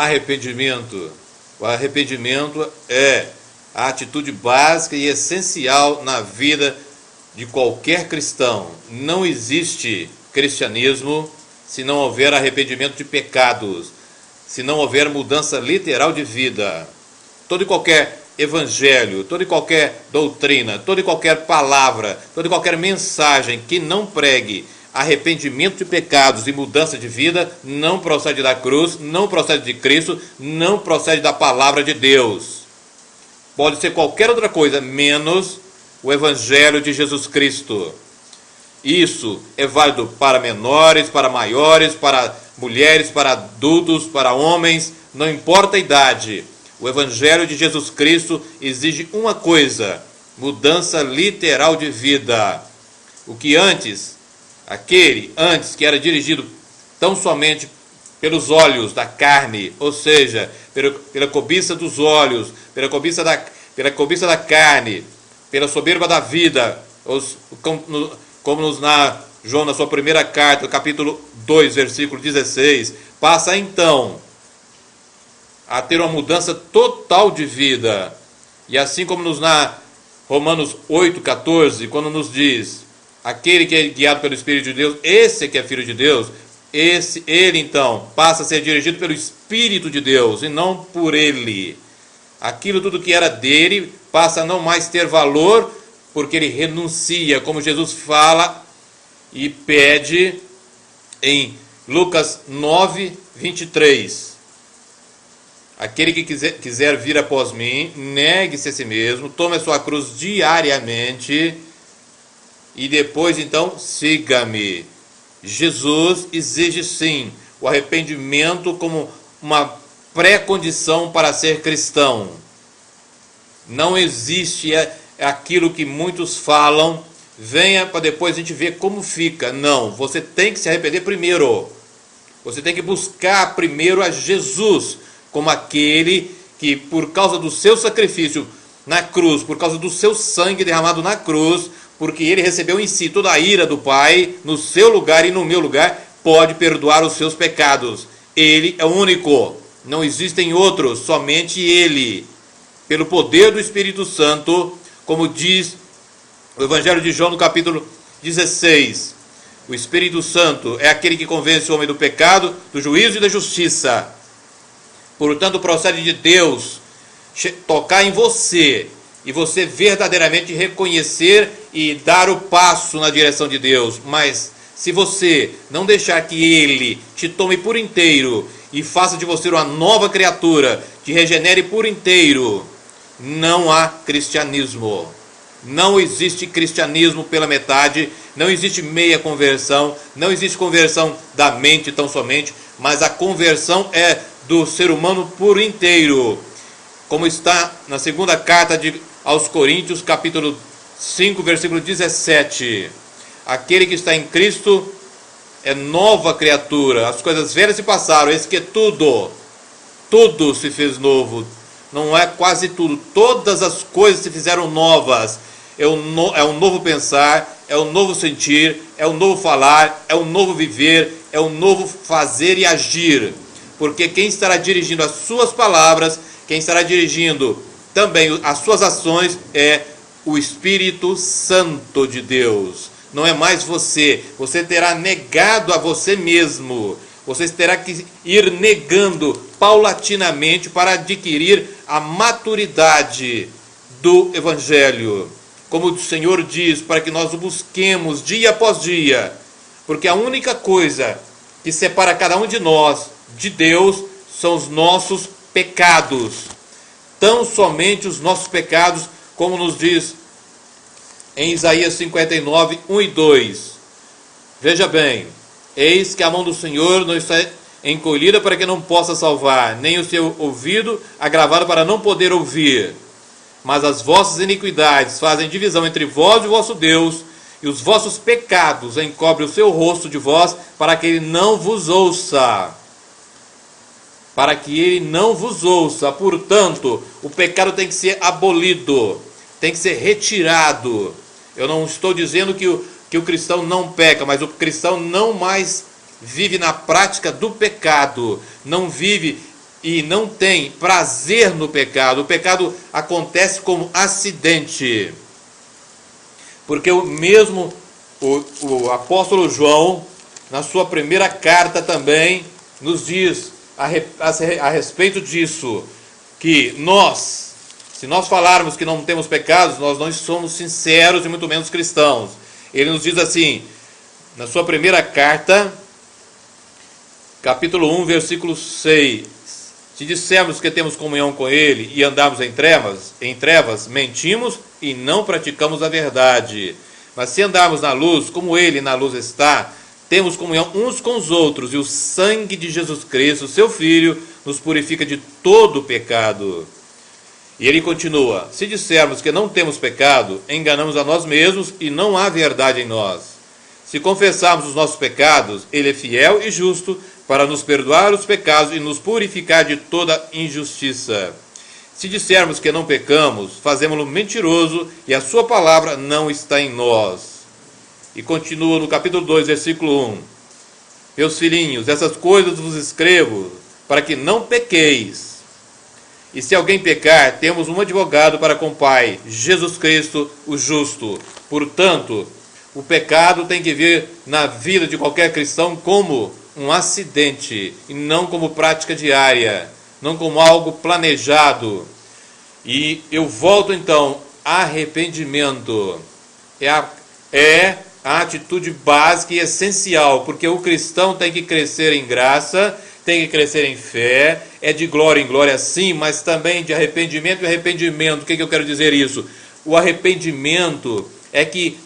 arrependimento. O arrependimento é a atitude básica e essencial na vida de qualquer cristão. Não existe cristianismo se não houver arrependimento de pecados, se não houver mudança literal de vida. Todo e qualquer evangelho, toda e qualquer doutrina, toda e qualquer palavra, toda e qualquer mensagem que não pregue arrependimento de pecados e mudança de vida, não procede da cruz, não procede de Cristo, não procede da palavra de Deus. Pode ser qualquer outra coisa, menos o evangelho de Jesus Cristo. Isso é válido para menores, para maiores, para mulheres, para adultos, para homens, não importa a idade. O evangelho de Jesus Cristo exige uma coisa: mudança literal de vida. O que aquele antes que era dirigido tão somente pelos olhos da carne, ou seja, pela cobiça dos olhos, pela cobiça da carne, pela soberba da vida, como nos narra João na sua primeira carta, capítulo 2, versículo 16, passa então a ter uma mudança total de vida. E assim como nos narra Romanos 8,14, quando nos diz: aquele que é guiado pelo Espírito de Deus, esse que é filho de Deus, ele então passa a ser dirigido pelo Espírito de Deus e não por ele. Aquilo tudo que era dele passa a não mais ter valor, porque ele renuncia, como Jesus fala e pede em Lucas 9, 23. Aquele que quiser vir após mim, negue-se a si mesmo, tome a sua cruz diariamente e depois então siga-me. Jesus exige sim o arrependimento como uma pré-condição para ser cristão. Não existe aquilo que muitos falam, venha para depois a gente ver como fica. Não, você tem que se arrepender primeiro. Você tem que buscar primeiro a Jesus como aquele que, por causa do seu sacrifício na cruz, por causa do seu sangue derramado na cruz, porque ele recebeu em si toda a ira do Pai, no seu lugar e no meu lugar, pode perdoar os seus pecados. Ele é o único, não existem outros, somente ele. Pelo poder do Espírito Santo, como diz o Evangelho de João no capítulo 16, o Espírito Santo é aquele que convence o homem do pecado, do juízo e da justiça. Portanto, procede de Deus tocar em você e você verdadeiramente reconhecer e dar o passo na direção de Deus. Mas se você não deixar que Ele te tome por inteiro e faça de você uma nova criatura, te regenere por inteiro, não há cristianismo. Não existe cristianismo pela metade, não existe meia conversão, não existe conversão da mente tão somente, mas a conversão é do ser humano por inteiro, como está na segunda carta aos Coríntios, capítulo 5, versículo 17. Aquele que está em Cristo é nova criatura, as coisas velhas se passaram, eis que tudo se fez novo. Não é quase tudo, todas as coisas se fizeram novas. É um novo pensar, é um novo sentir, é um novo falar, é um novo viver, é um novo fazer e agir. Porque quem estará dirigindo as suas palavras, quem estará dirigindo também as suas ações é o Espírito Santo de Deus. Não é mais você. Você terá negado a você mesmo. Você terá que ir negando paulatinamente para adquirir a maturidade do Evangelho. Como o Senhor diz, para que nós o busquemos dia após dia. Porque a única coisa que separa cada um de nós de Deus são os nossos pecados. Tão somente os nossos pecados, como nos diz em Isaías 59, 1 e 2. Veja bem, eis que a mão do Senhor não está encolhida para que não possa salvar, nem o seu ouvido agravado para não poder ouvir. Mas as vossas iniquidades fazem divisão entre vós e o vosso Deus, e os vossos pecados encobrem o seu rosto de vós, para que ele não vos ouça. Para que ele não vos ouça. Portanto, o pecado tem que ser abolido, tem que ser retirado. Eu não estou dizendo que o cristão não peca, mas o cristão não mais vive na prática do pecado, não vive e não tem prazer no pecado. O pecado acontece como acidente. Porque o apóstolo João, na sua primeira carta também, nos diz a respeito disso, que se nós falarmos que não temos pecados, nós não somos sinceros e muito menos cristãos. Ele nos diz assim, na sua primeira carta, capítulo 1, versículo 6. Se dissermos que temos comunhão com Ele e andarmos em trevas, mentimos e não praticamos a verdade. Mas se andarmos na luz, como Ele na luz está, temos comunhão uns com os outros, e o sangue de Jesus Cristo, seu Filho, nos purifica de todo pecado. E ele continua, se dissermos que não temos pecado, enganamos a nós mesmos e não há verdade em nós. Se confessarmos os nossos pecados, Ele é fiel e justo para nos perdoar os pecados e nos purificar de toda injustiça. Se dissermos que não pecamos, fazemo-lo mentiroso e a sua palavra não está em nós. E continua no capítulo 2, versículo 1. Meus filhinhos, essas coisas vos escrevo para que não pequeis. E se alguém pecar, temos um advogado para com o Pai, Jesus Cristo, o justo. Portanto, o pecado tem que vir na vida de qualquer cristão como um acidente e não como prática diária, não como algo planejado. E eu volto então, arrependimento é a atitude básica e essencial, porque o cristão tem que crescer em graça, tem que crescer em fé, é de glória em glória sim, mas também de arrependimento e arrependimento. O que eu quero dizer isso? O arrependimento é que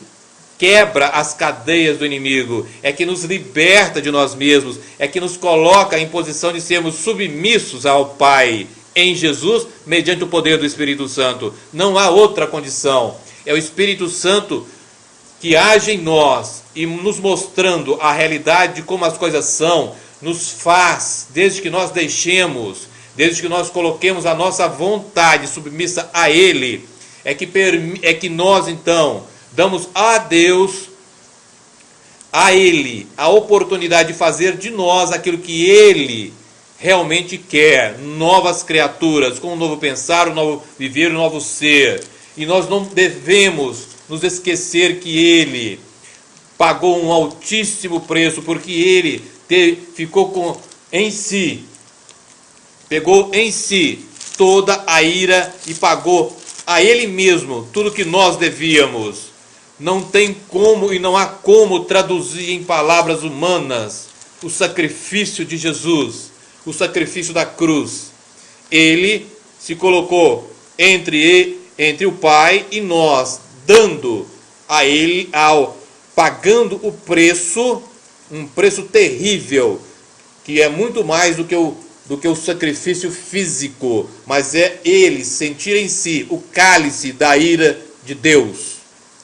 quebra as cadeias do inimigo, é que nos liberta de nós mesmos, é que nos coloca em posição de sermos submissos ao Pai em Jesus, mediante o poder do Espírito Santo. Não há outra condição. É o Espírito Santo que age em nós e nos mostrando a realidade de como as coisas são, nos faz, desde que nós deixemos, desde que nós coloquemos a nossa vontade submissa a Ele, é que nós então damos a Deus, a Ele, a oportunidade de fazer de nós aquilo que Ele realmente quer, novas criaturas, com um novo pensar, um novo viver, um novo ser. E nós não devemos nos esquecer que Ele pagou um altíssimo preço, porque Ele pegou em si toda a ira e pagou a Ele mesmo tudo que nós devíamos. Não tem como e não há como traduzir em palavras humanas o sacrifício de Jesus, o sacrifício da cruz. Ele se colocou entre o Pai e nós, dando a Ele, pagando o preço, um preço terrível, que é muito mais do que o sacrifício físico, mas é Ele sentir em si o cálice da ira de Deus,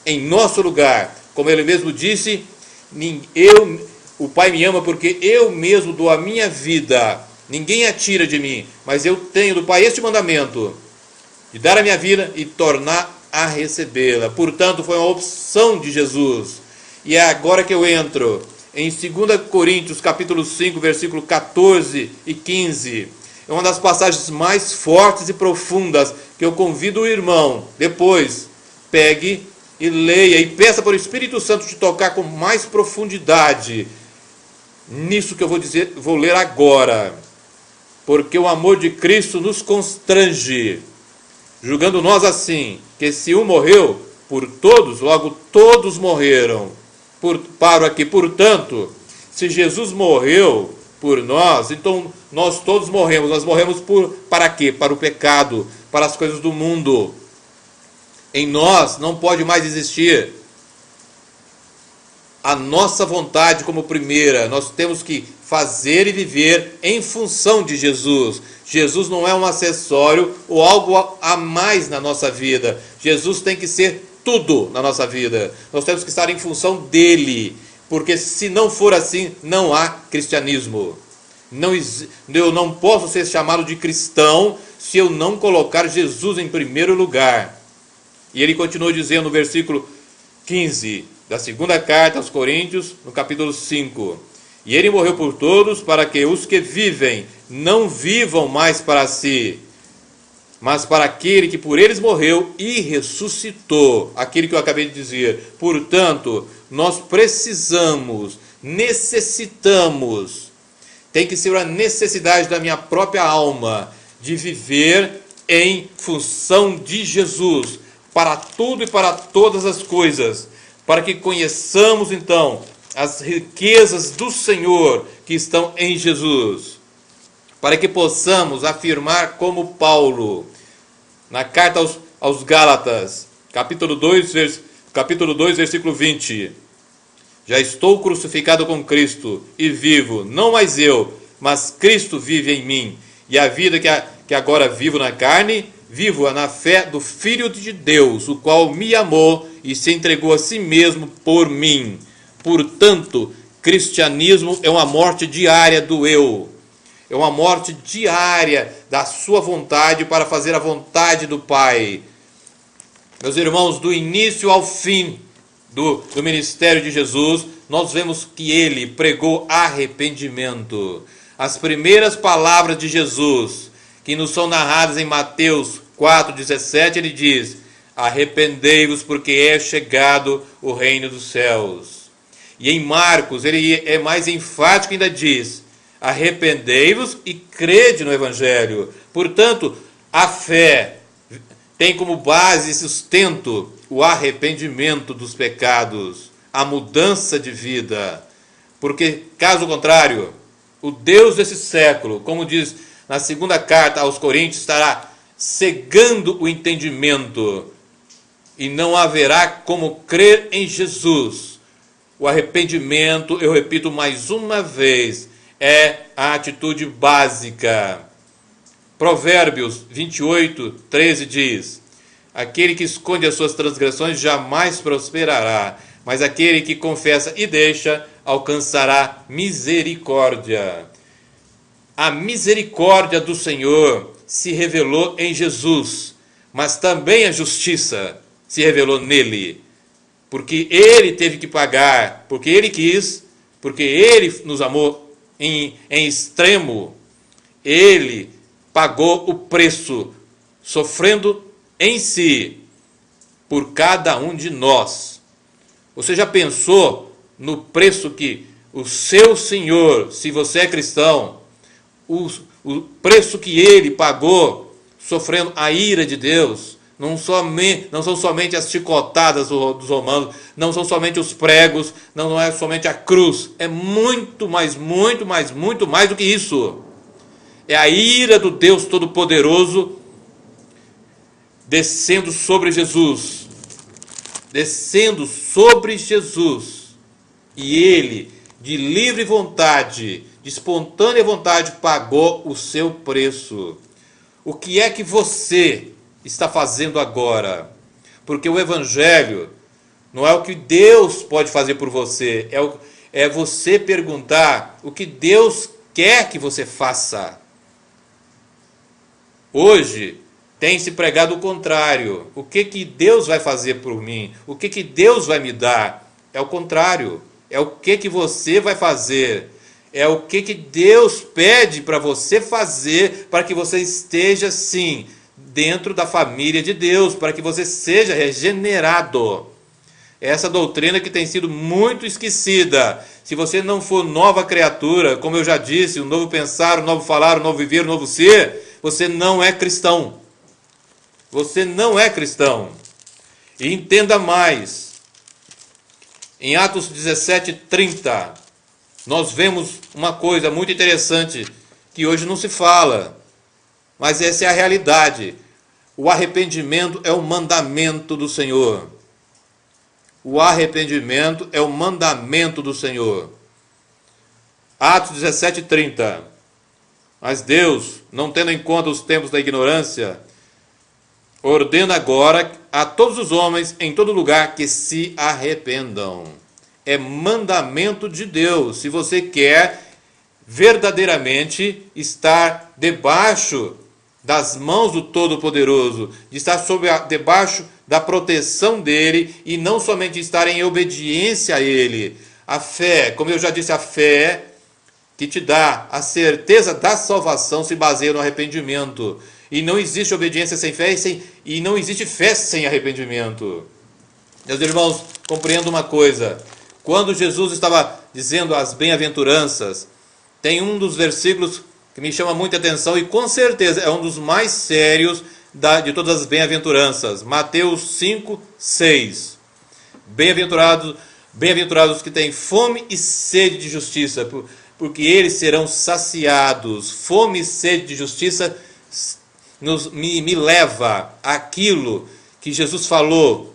em nosso lugar. Como Ele mesmo disse, o Pai me ama porque eu mesmo dou a minha vida, ninguém a tira de mim, mas eu tenho do Pai este mandamento, de dar a minha vida e tornar a recebê-la. Portanto, foi uma opção de Jesus. E é agora que eu entro em 2 Coríntios, capítulo 5, versículo 14 e 15. É uma das passagens mais fortes e profundas que eu convido o irmão, depois, pegue e leia e peça para o Espírito Santo te tocar com mais profundidade nisso que eu vou ler agora. Porque o amor de Cristo nos constrange, julgando nós assim, que se um morreu por todos, logo todos morreram. Paro aqui, portanto, se Jesus morreu por nós, então nós todos morremos. Nós morremos para quê? Para o pecado, para as coisas do mundo. Em nós não pode mais existir a nossa vontade como primeira. Nós temos que fazer e viver em função de Jesus. Jesus não é um acessório ou algo a mais na nossa vida. Jesus tem que ser tudo na nossa vida. Nós temos que estar em função dele, porque se não for assim, não há cristianismo. Eu não posso ser chamado de cristão se eu não colocar Jesus em primeiro lugar. E ele continua dizendo no versículo 15 da segunda carta aos Coríntios, no capítulo 5. E ele morreu por todos, para que os que vivem não vivam mais para si, mas para aquele que por eles morreu e ressuscitou. Aquilo que eu acabei de dizer. Portanto, nós necessitamos, tem que ser uma necessidade da minha própria alma, de viver em função de Jesus, para tudo e para todas as coisas, para que conheçamos então as riquezas do Senhor que estão em Jesus, para que possamos afirmar como Paulo, na carta aos Gálatas, capítulo 2, versículo 20, já estou crucificado com Cristo e vivo, não mais eu, mas Cristo vive em mim, e a vida que agora vivo na carne, vivo na fé do Filho de Deus, o qual me amou e se entregou a si mesmo por mim. Portanto, cristianismo é uma morte diária do eu. É uma morte diária da sua vontade para fazer a vontade do Pai. Meus irmãos, do início ao fim do ministério de Jesus, nós vemos que ele pregou arrependimento. As primeiras palavras de Jesus, que nos são narradas em Mateus 4,17, ele diz: arrependei-vos, porque é chegado o reino dos céus. E em Marcos, ele é mais enfático, ainda diz: arrependei-vos e crede no Evangelho. Portanto, a fé tem como base e sustento o arrependimento dos pecados, a mudança de vida. Porque, caso contrário, o Deus desse século, como diz na segunda carta aos Coríntios, estará cegando o entendimento e não haverá como crer em Jesus. O arrependimento, eu repito mais uma vez, é a atitude básica. Provérbios 28, 13 diz: aquele que esconde as suas transgressões jamais prosperará, mas aquele que confessa e deixa alcançará misericórdia. A misericórdia do Senhor se revelou em Jesus, mas também a justiça se revelou nele, porque ele teve que pagar, porque ele quis, porque ele nos amou em extremo. Ele pagou o preço, sofrendo em si por cada um de nós. Você já pensou no preço que o seu Senhor, se você é cristão, o preço que ele pagou, sofrendo a ira de Deus? Não são somente as chicotadas dos romanos, não são somente os pregos, não é somente a cruz, é muito mais do que isso. É a ira do Deus Todo-Poderoso descendo sobre Jesus, e ele, de livre vontade, de espontânea vontade, pagou o seu preço. O que é que você está fazendo agora? Porque o Evangelho não é o que Deus pode fazer por você, é você perguntar o que Deus quer que você faça. Hoje tem se pregado o contrário. O que Deus vai fazer por mim? O que Deus vai me dar? É o contrário. É o que você vai fazer. É o que Deus pede para você fazer, para que você esteja, sim, dentro da família de Deus, para que você seja regenerado. Essa doutrina que tem sido muito esquecida. Se você não for nova criatura, como eu já disse, um novo pensar, um novo falar, um novo viver, um novo ser, você não é cristão. Você não é cristão. E entenda mais. Em Atos 17:30, nós vemos uma coisa muito interessante que hoje não se fala, mas essa é a realidade. O arrependimento é o mandamento do Senhor. O arrependimento é o mandamento do Senhor. Atos 17:30. Mas Deus, não tendo em conta os tempos da ignorância, ordena agora a todos os homens em todo lugar que se arrependam. É mandamento de Deus. Se você quer verdadeiramente estar debaixo das mãos do Todo-Poderoso, de estar debaixo da proteção dele e não somente estar em obediência a ele. A fé, como eu já disse, a fé que te dá a certeza da salvação se baseia no arrependimento. E não existe obediência sem fé e não existe fé sem arrependimento. Meus irmãos, compreenda uma coisa. Quando Jesus estava dizendo as bem-aventuranças, tem um dos versículos que me chama muita atenção e com certeza é um dos mais sérios de todas as bem-aventuranças. Mateus 5, 6. Bem-aventurados que têm fome e sede de justiça, porque eles serão saciados. Fome e sede de justiça me leva àquilo que Jesus falou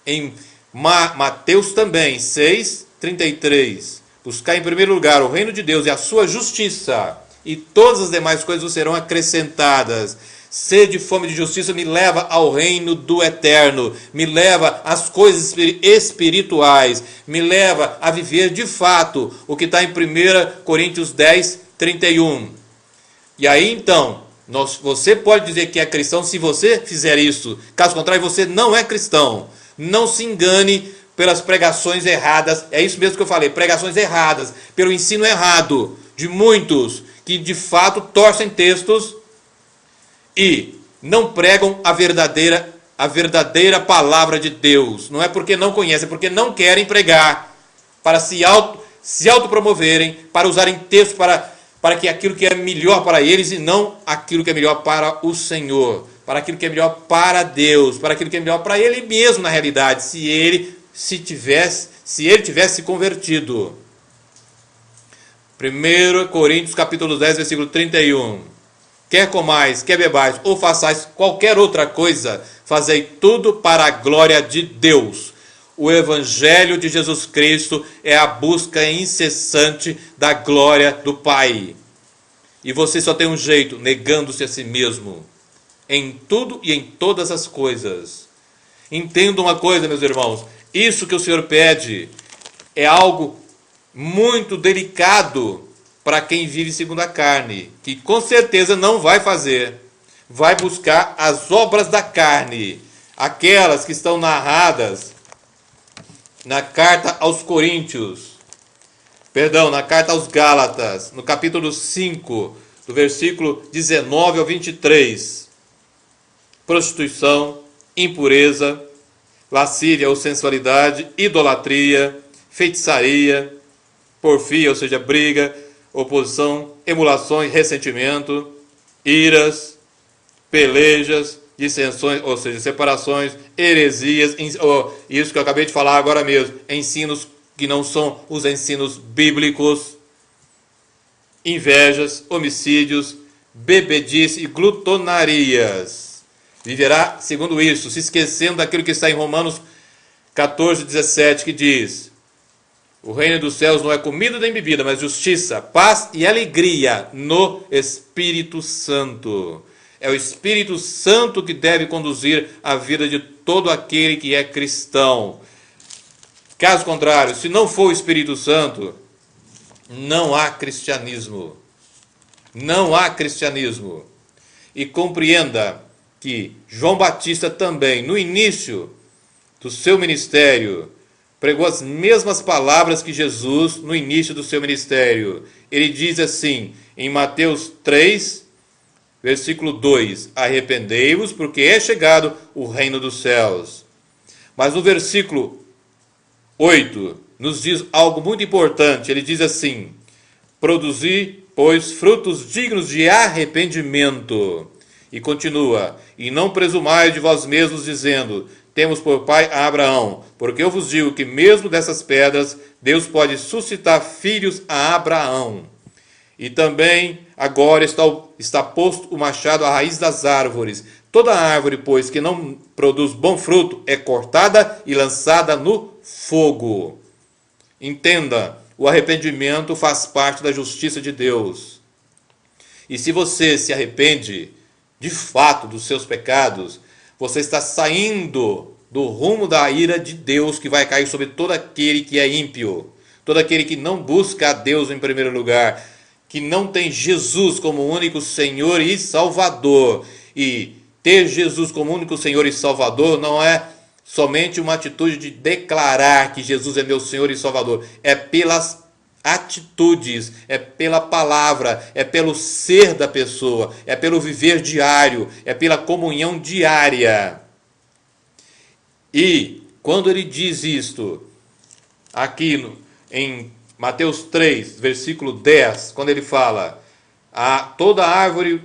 em Mateus também, 6:33. Buscar em primeiro lugar o reino de Deus e a sua justiça, e todas as demais coisas serão acrescentadas. Sede e fome de justiça me leva ao reino do eterno, me leva às coisas espirituais, me leva a viver de fato o que está em 1 Coríntios 10:31. E aí então, você pode dizer que é cristão se você fizer isso. Caso contrário, você não é cristão. Não se engane pelas pregações erradas. É isso mesmo que eu falei, pregações erradas, pelo ensino errado de muitos que de fato torcem textos e não pregam a verdadeira palavra de Deus. Não é porque não conhecem, é porque não querem pregar, para se autopromoverem, para usarem textos para que aquilo que é melhor para eles e não aquilo que é melhor para o Senhor, para aquilo que é melhor para Deus, para aquilo que é melhor para ele mesmo na realidade, se ele tivesse se convertido. 1 Coríntios capítulo 10, versículo 31. Quer comais, quer bebais, ou façais qualquer outra coisa, fazei tudo para a glória de Deus. O Evangelho de Jesus Cristo é a busca incessante da glória do Pai. E você só tem um jeito, negando-se a si mesmo, em tudo e em todas as coisas. Entenda uma coisa, meus irmãos, isso que o Senhor pede é algo muito delicado para quem vive segundo a carne, que com certeza não vai fazer. Vai buscar as obras da carne, aquelas que estão narradas na carta aos Coríntios, na carta aos Gálatas, no capítulo 5, do versículo 19 ao 23. Prostituição, impureza, lascívia ou sensualidade, idolatria, feitiçaria, porfia, ou seja, briga, oposição, emulações, ressentimento, iras, pelejas, dissensões, ou seja, separações, heresias, isso que eu acabei de falar agora mesmo, ensinos que não são os ensinos bíblicos, invejas, homicídios, bebedice e glutonarias. Viverá segundo isso, se esquecendo daquilo que está em Romanos 14:17, que diz: o reino dos céus não é comida nem bebida, mas justiça, paz e alegria no Espírito Santo. É o Espírito Santo que deve conduzir a vida de todo aquele que é cristão. Caso contrário, se não for o Espírito Santo, não há cristianismo. Não há cristianismo. E compreenda que João Batista também, no início do seu ministério, pregou as mesmas palavras que Jesus no início do seu ministério. Ele diz assim, em Mateus 3, versículo 2, arrependei-vos, porque é chegado o reino dos céus. Mas no versículo 8, nos diz algo muito importante. Ele diz assim, produzi, pois, frutos dignos de arrependimento. E continua, e não presumais de vós mesmos, dizendo, temos por pai a Abraão, porque eu vos digo que mesmo dessas pedras, Deus pode suscitar filhos a Abraão. E também agora está posto o machado à raiz das árvores. Toda árvore, pois, que não produz bom fruto, é cortada e lançada no fogo. Entenda, o arrependimento faz parte da justiça de Deus. E se você se arrepende, de fato, dos seus pecados, você está saindo do rumo da ira de Deus que vai cair sobre todo aquele que é ímpio, todo aquele que não busca a Deus em primeiro lugar, que não tem Jesus como único Senhor e Salvador. E ter Jesus como único Senhor e Salvador não é somente uma atitude de declarar que Jesus é meu Senhor e Salvador, é pelas atitudes, é pela palavra, é pelo ser da pessoa, é pelo viver diário, é pela comunhão diária. E quando ele diz isto, aqui em Mateus 3, versículo 10, quando ele fala, toda árvore,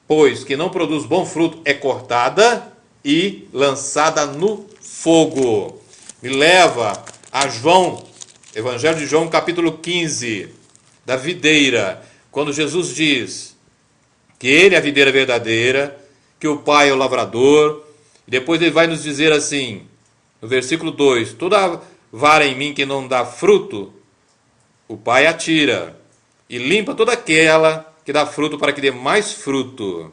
pois, que não produz bom fruto, é cortada e lançada no fogo. Me leva a João, Evangelho de João, capítulo 15, da videira, quando Jesus diz que ele é a videira verdadeira, que o Pai é o lavrador, e depois ele vai nos dizer assim, no versículo 2, toda vara em mim que não dá fruto, o Pai atira, e limpa toda aquela que dá fruto para que dê mais fruto.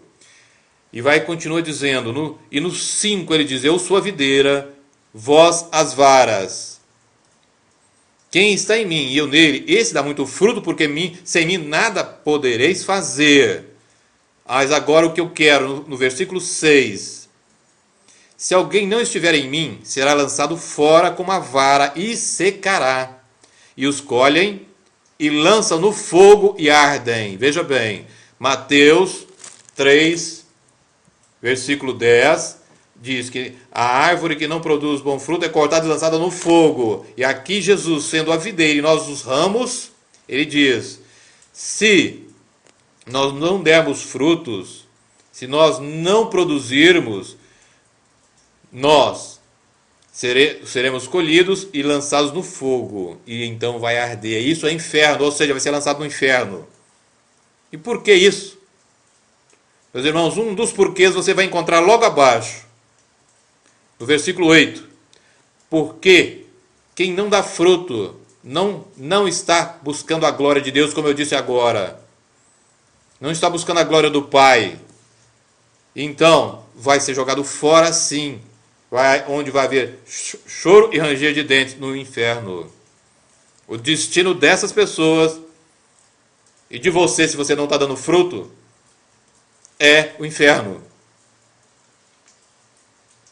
E continua dizendo, e no 5 ele diz, eu sou a videira, vós as varas. Quem está em mim e eu nele, esse dá muito fruto, porque sem mim nada podereis fazer. Mas agora o que eu quero, no versículo 6, se alguém não estiver em mim, será lançado fora como a vara e secará. E os colhem e lançam no fogo e ardem. Veja bem, Mateus 3, versículo 10, diz que a árvore que não produz bom fruto é cortada e lançada no fogo. E aqui Jesus, sendo a videira e nós os ramos, ele diz, se nós não dermos frutos, se nós não produzirmos, nós seremos colhidos e lançados no fogo, e então vai arder. Isso é inferno, ou seja, vai ser lançado no inferno. E por que isso? Meus irmãos, um dos porquês você vai encontrar logo abaixo, no versículo 8. Porque quem não dá fruto não está buscando a glória de Deus, como eu disse agora. Não está buscando a glória do Pai. Então, vai ser jogado fora sim. Onde vai haver choro e ranger de dentes no inferno. O destino dessas pessoas e de você, se você não está dando fruto, é o inferno.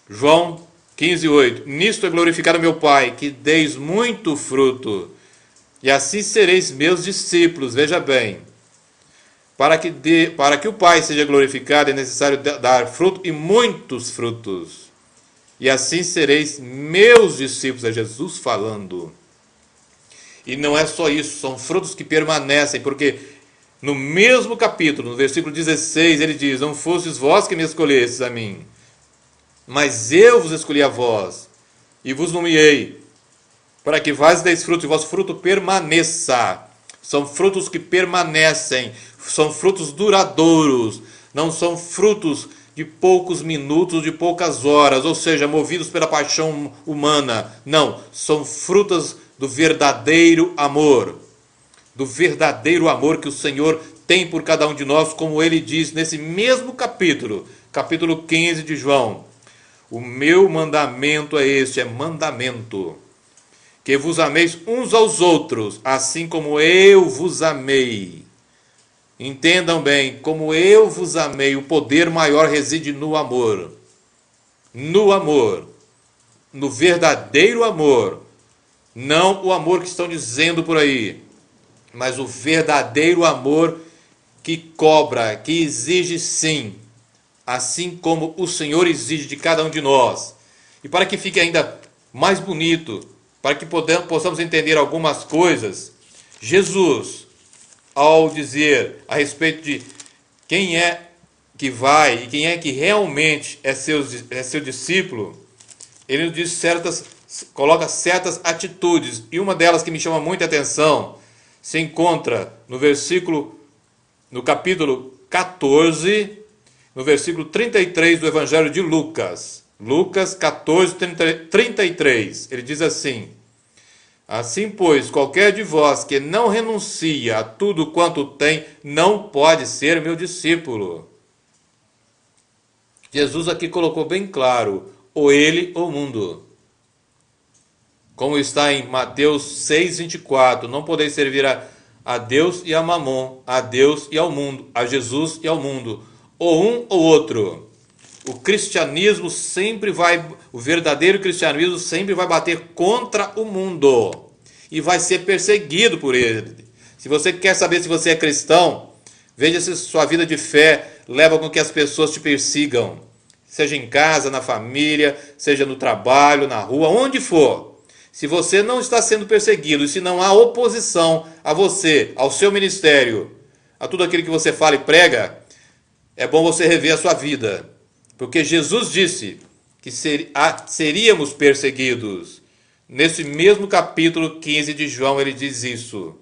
João 15, 8. Nisto é glorificado meu Pai, que deis muito fruto, e assim sereis meus discípulos. Veja bem, para que o Pai seja glorificado é necessário dar fruto e muitos frutos. E assim sereis meus discípulos, é Jesus falando. E não é só isso, são frutos que permanecem, porque no mesmo capítulo, no versículo 16, ele diz, não fostes vós que me escolhestes a mim, mas eu vos escolhi a vós, e vos nomeei, para que vós deis fruto, e vosso fruto permaneça. São frutos que permanecem, são frutos duradouros, não são frutos de poucos minutos, de poucas horas, ou seja, movidos pela paixão humana. Não, são frutos do verdadeiro amor. Do verdadeiro amor que o Senhor tem por cada um de nós, como ele diz nesse mesmo capítulo, capítulo 15 de João. O meu mandamento é este, é mandamento, que vos ameis uns aos outros, assim como eu vos amei. Entendam bem, como eu vos amei, o poder maior reside no amor. No amor. No verdadeiro amor. Não o amor que estão dizendo por aí, mas o verdadeiro amor que cobra, que exige sim, assim como o Senhor exige de cada um de nós. E para que fique ainda mais bonito, para que possamos entender algumas coisas, Jesus, ao dizer a respeito de quem é que vai e quem é que realmente é seu discípulo, ele nos diz coloca certas atitudes, e uma delas que me chama muita atenção se encontra no capítulo 14, no versículo 33 do Evangelho de Lucas. Lucas 14, 33. Ele diz assim, assim, pois, qualquer de vós que não renuncia a tudo quanto tem, não pode ser meu discípulo. Jesus aqui colocou bem claro, ou ele ou o mundo. Como está em Mateus 6, 24, não podeis servir a Deus e a Mamon, a Deus e ao mundo, a Jesus e ao mundo, ou um ou outro. O cristianismo o verdadeiro cristianismo sempre vai bater contra o mundo. e vai ser perseguido por ele. Se você quer saber se você é cristão, veja se sua vida de fé leva com que as pessoas te persigam, seja em casa, na família, seja no trabalho, na rua, onde for. Se você não está sendo perseguido e se não há oposição a você, ao seu ministério, a tudo aquilo que você fala e prega, é bom você rever a sua vida. Porque Jesus disse que seríamos perseguidos. Nesse mesmo capítulo 15 de João, ele diz isso.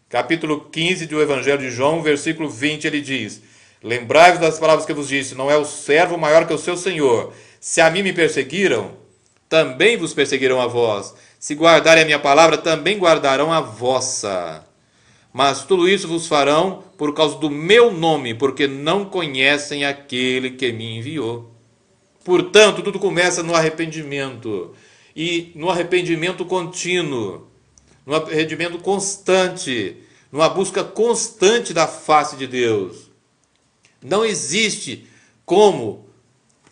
Capítulo 15 do Evangelho de João, versículo 20, ele diz: lembrai-vos das palavras que eu vos disse, não é o servo maior que o seu senhor. Se a mim me perseguiram, também vos perseguirão a vós. Se guardarem a minha palavra, também guardarão a vossa. Mas tudo isso vos farão por causa do meu nome, porque não conhecem aquele que me enviou. Portanto, tudo começa no arrependimento. E no arrependimento contínuo, no arrependimento constante, numa busca constante da face de Deus. Não existe como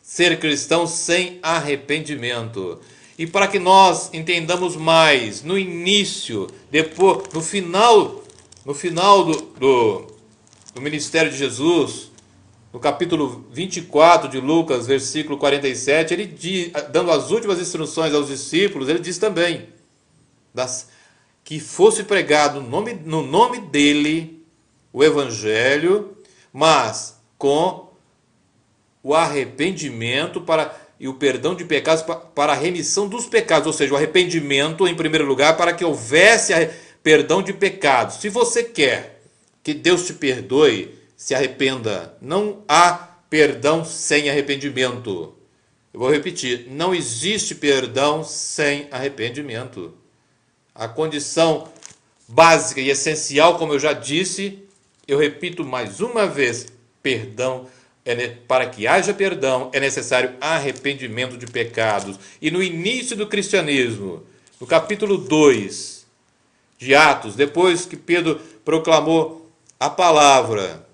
ser cristão sem arrependimento. E para que nós entendamos mais, no início, depois, no final do ministério de Jesus, no capítulo 24 de Lucas, versículo 47, ele diz, dando as últimas instruções aos discípulos, ele diz também que fosse pregado no nome dele o evangelho, mas com o arrependimento e o perdão de pecados para a remissão dos pecados, ou seja, o arrependimento em primeiro lugar para que houvesse perdão de pecados. Se você quer que Deus te perdoe, se arrependa. Não há perdão sem arrependimento. Eu vou repetir, não existe perdão sem arrependimento. A condição básica e essencial, como eu já disse, eu repito mais uma vez, perdão. Para que haja perdão, é necessário arrependimento de pecados. E no início do cristianismo, no capítulo 2 de Atos, depois que Pedro proclamou a palavra,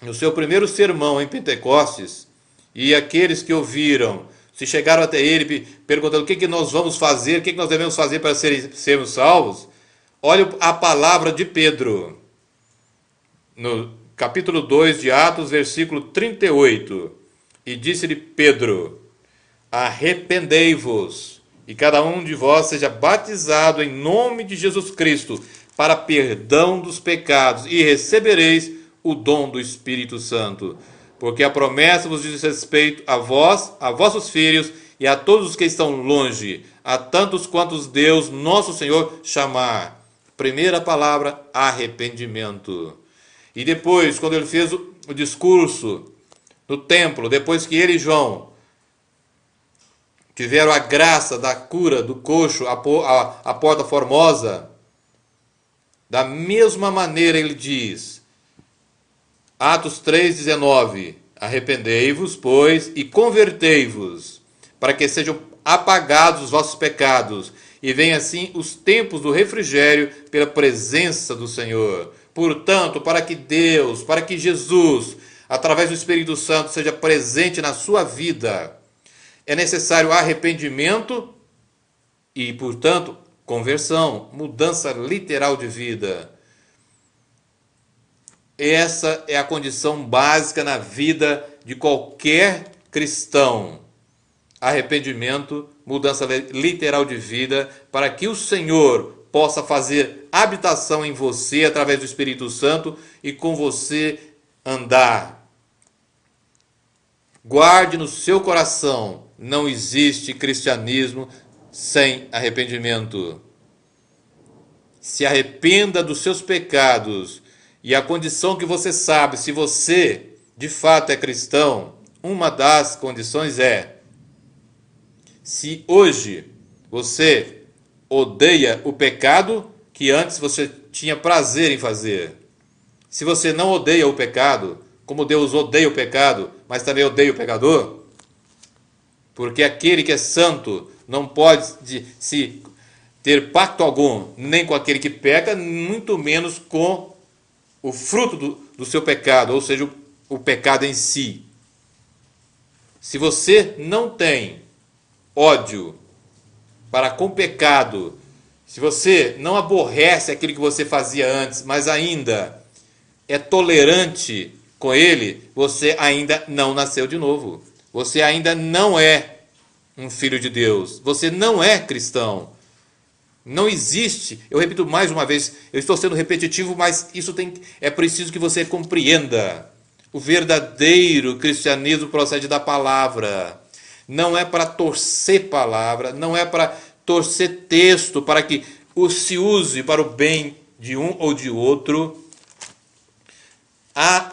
no seu primeiro sermão em Pentecostes, e aqueles que ouviram se chegaram até ele perguntando o que nós vamos fazer, o que nós devemos fazer para sermos salvos, olha a palavra de Pedro, no capítulo 2 de Atos, versículo 38, e disse-lhe Pedro: arrependei-vos, e cada um de vós seja batizado em nome de Jesus Cristo, para perdão dos pecados, e recebereis o dom do Espírito Santo. Porque a promessa vos diz respeito a vós, a vossos filhos, e a todos os que estão longe, a tantos quantos Deus, nosso Senhor, chamar. Primeira palavra, arrependimento. E depois, quando ele fez o discurso no templo, depois que ele e João tiveram a graça da cura do coxo, a porta formosa, da mesma maneira ele diz, Atos 3,19, arrependei-vos, pois, e convertei-vos, para que sejam apagados os vossos pecados, e venham assim os tempos do refrigério pela presença do Senhor. Portanto, para que Jesus, através do Espírito Santo, seja presente na sua vida, é necessário arrependimento e, portanto, conversão, mudança literal de vida. Essa é a condição básica na vida de qualquer cristão. Arrependimento, mudança literal de vida, para que o Senhor possa fazer habitação em você através do Espírito Santo e com você andar. Guarde no seu coração, não existe cristianismo sem arrependimento. Se arrependa dos seus pecados. E a condição que você sabe, se você de fato é cristão, uma das condições é: se hoje você odeia o pecado que antes você tinha prazer em fazer. Se você não odeia o pecado, como Deus odeia o pecado, mas também odeia o pecador, porque aquele que é santo não pode se ter pacto algum, nem com aquele que peca, muito menos com o fruto do seu pecado, ou seja, o pecado em si. Se você não tem ódio para com o pecado, se você não aborrece aquilo que você fazia antes, mas ainda é tolerante com ele, você ainda não nasceu de novo. Você ainda não é um filho de Deus. Você não é cristão. Não existe, eu repito mais uma vez, eu estou sendo repetitivo, mas é preciso que você compreenda. O verdadeiro cristianismo procede da palavra. Não é para torcer palavra, não é para torcer texto, para que se use para o bem de um ou de outro. Há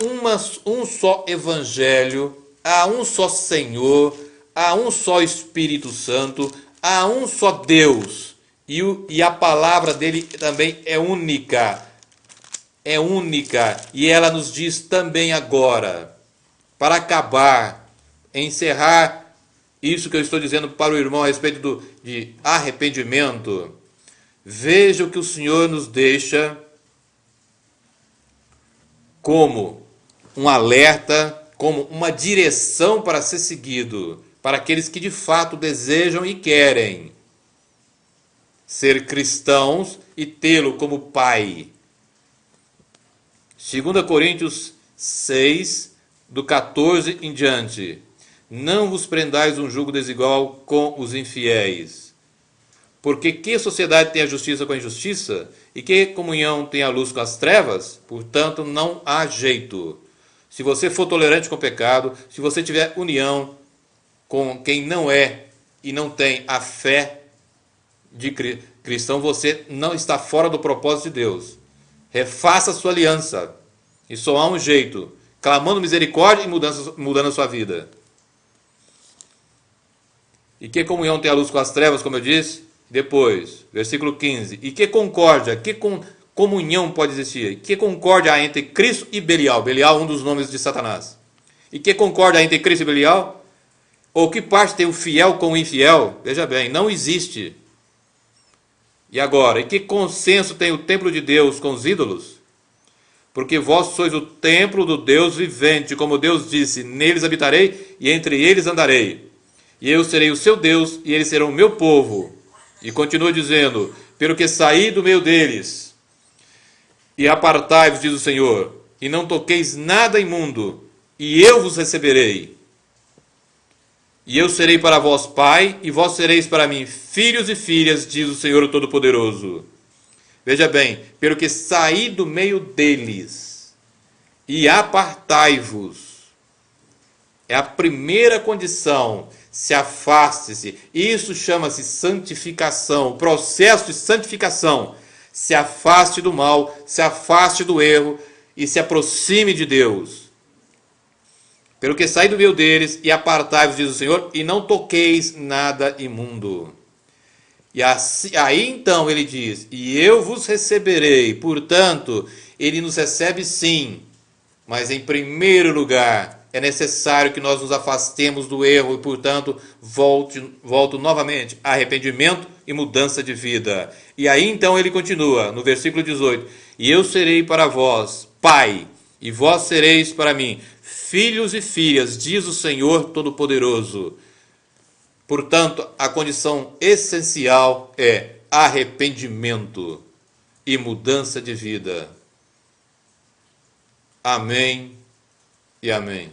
um só evangelho, há um só Senhor, há um só Espírito Santo, há um só Deus. E a palavra dele também é única. É única. E ela nos diz também agora, para acabar, encerrar isso que eu estou dizendo para o irmão a respeito de arrependimento. Veja o que o Senhor nos deixa como um alerta, como uma direção para ser seguido, para aqueles que de fato desejam e querem ser cristãos e tê-lo como pai. 2 Coríntios 6, do 14 em diante. Não vos prendais um jugo desigual com os infiéis. Porque que sociedade tem a justiça com a injustiça? E que comunhão tem a luz com as trevas? Portanto, não há jeito. Se você for tolerante com o pecado, se você tiver união com quem não é e não tem a fé de cristão, você não está fora do propósito de Deus. Refaça a sua aliança. E só há um jeito: clamando misericórdia e mudando a sua vida. E que comunhão tem a luz com as trevas, como eu disse? Depois, versículo 15. E que concórdia, que comunhão pode existir? Que concórdia há entre Cristo e Belial? Belial, um dos nomes de Satanás. E que concórdia há entre Cristo e Belial? Ou que parte tem o fiel com o infiel? Veja bem, não existe. E agora, e que consenso tem o templo de Deus com os ídolos? Porque vós sois o templo do Deus vivente, como Deus disse, neles habitarei e entre eles andarei. E eu serei o seu Deus e eles serão o meu povo. E continua dizendo, pelo que saí do meio deles, e apartai-vos, diz o Senhor, e não toqueis nada imundo, e eu vos receberei. E eu serei para vós pai, e vós sereis para mim filhos e filhas, diz o Senhor Todo-Poderoso. Veja bem, pelo que saí do meio deles, e apartai-vos. É a primeira condição, se afaste-se. Isso chama-se santificação, processo de santificação. Se afaste do mal, se afaste do erro e se aproxime de Deus. Pelo que saí do meio deles e apartai-vos, diz o Senhor, e não toqueis nada imundo. E assim, aí então ele diz, e eu vos receberei. Portanto, ele nos recebe sim, mas em primeiro lugar é necessário que nós nos afastemos do erro e, portanto, volto novamente a arrependimento e mudança de vida. E aí então ele continua, no versículo 18, e eu serei para vós pai, e vós sereis para mim filhos e filhas, diz o Senhor Todo-Poderoso. Portanto, a condição essencial é arrependimento e mudança de vida. Amém e amém.